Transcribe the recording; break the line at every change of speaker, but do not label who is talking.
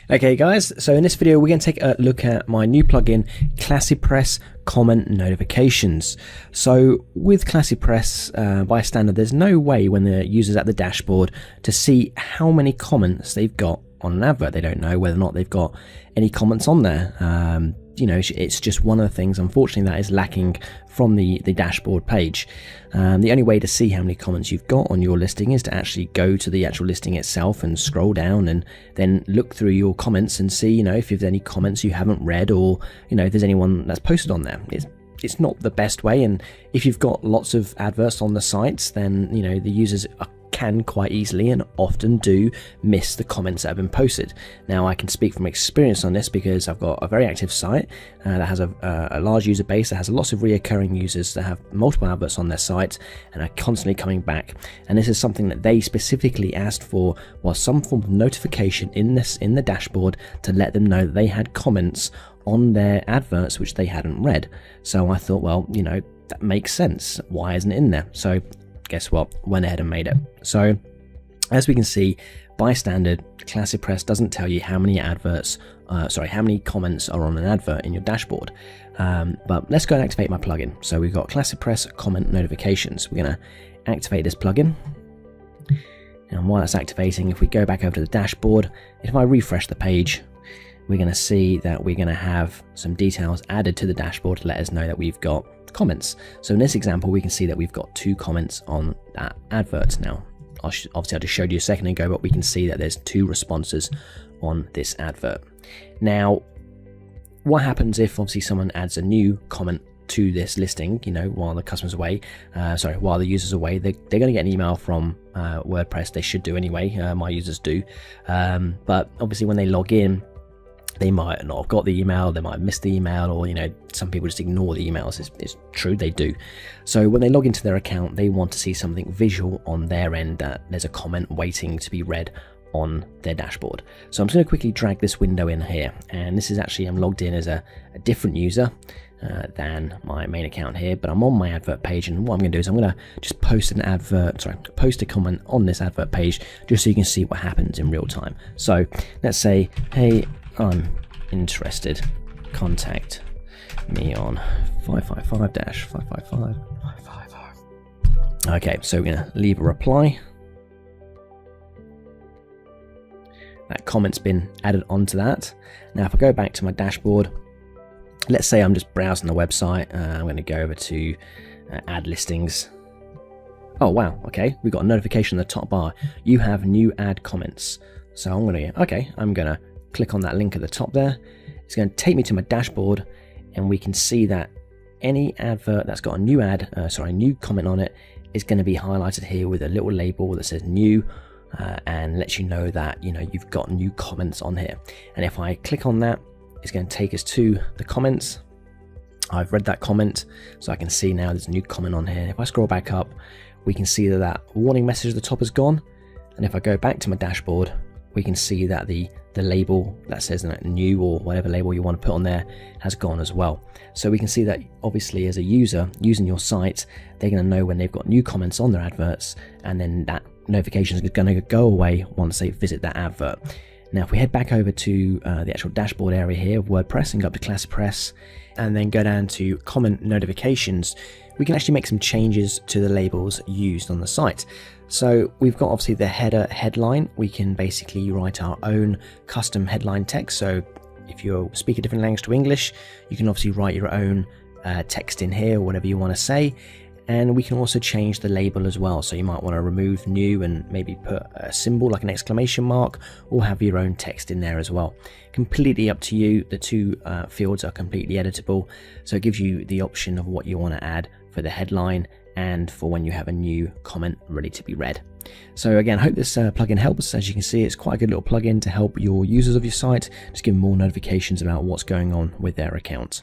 Okay guys, so in this video we're going to take a look at my new plugin Classipress comment notifications. So with Classipress, by standard, there's no way when the user's at the dashboard to see how many comments they've got on an advert. They don't know whether or not they've got any comments on there. You know, it's just one of the things, unfortunately, that is lacking from the dashboard page. The only way to see how many comments you've got on your listing is to actually go to the actual listing itself and scroll down and then look through your comments and see, you know, if there's any comments you haven't read, or, you know, if there's anyone that's posted on there. It's not the best way, and if you've got lots of adverts on the sites, then, you know, the users can quite easily and often do miss the comments that have been posted. Now I can speak from experience on this because I've got a very active site that has a large user base, that has lots of reoccurring users that have multiple adverts on their site and are constantly coming back, and this is something that they specifically asked for, was some form of notification in the dashboard to let them know that they had comments on their adverts which they hadn't read. So I thought, well, you know, that makes sense, why isn't it in there? So guess what, went ahead and made it. So as we can see, by standard, Classipress doesn't tell you how many adverts, how many comments are on an advert in your dashboard. But let's go and activate my plugin. So we've got Classipress comment notifications. We're going to activate this plugin. And while it's activating, if we go back over to the dashboard, if I refresh the page, we're going to see that we're going to have some details added to the dashboard to let us know that we've got comments. So in this example, we can see that we've got 2 comments on that advert. Now, obviously I just showed you a second ago, but we can see that there's 2 responses on this advert. Now, what happens if obviously someone adds a new comment to this listing, you know, while the customer's away, while the user's away, they're going to get an email from WordPress. They should do anyway, my users do. But obviously when they log in, they might not have got the email, they might have missed the email, or, you know, some people just ignore the emails. It's true, they do. So when they log into their account, they want to see something visual on their end, that there's a comment waiting to be read on their dashboard. So I'm just going to quickly drag this window in here, and this is actually, I'm logged in as a different user than my main account here, but I'm on my advert page, and what I'm going to do is I'm going to just post a comment on this advert page just so you can see what happens in real time. So let's say, hey, I'm interested, contact me on 555-555-555. Okay, so we're going to leave a reply. That comment's been added onto that. Now if I go back to my dashboard, let's say I'm just browsing the website, I'm going to go over to add listings. Oh wow, okay, we've got a notification in the top bar, you have new ad comments. So I'm going to click on that link at the top there. It's going to take me to my dashboard, and we can see that any advert that's got a new new comment on it is going to be highlighted here with a little label that says new, and lets you know that, you know, you've got new comments on here. And if I click on that, it's going to take us to the comments. I've read that comment, so I can see now there's a new comment on here. If I scroll back up, we can see that warning message at the top has gone, and if I go back to my dashboard, we can see that the label that says new, or whatever label you want to put on there, has gone as well. So we can see that obviously as a user using your site, they're going to know when they've got new comments on their adverts, and then that notification is going to go away once they visit that advert. Now if we head back over to the actual dashboard area here of WordPress and go up to Classipress and then go down to comment notifications, we can actually make some changes to the labels used on the site. So we've got obviously the headline. We can basically write our own custom headline text. So if you speak a different language to English, you can obviously write your own text in here, or whatever you want to say. And we can also change the label as well. So you might want to remove new and maybe put a symbol like an exclamation mark, or have your own text in there as well. Completely up to you. The 2 fields are completely editable. So it gives you the option of what you want to add for the headline and for when you have a new comment ready to be read. So again, I hope this plugin helps. As you can see, it's quite a good little plugin to help your users of your site, just give them more notifications about what's going on with their accounts.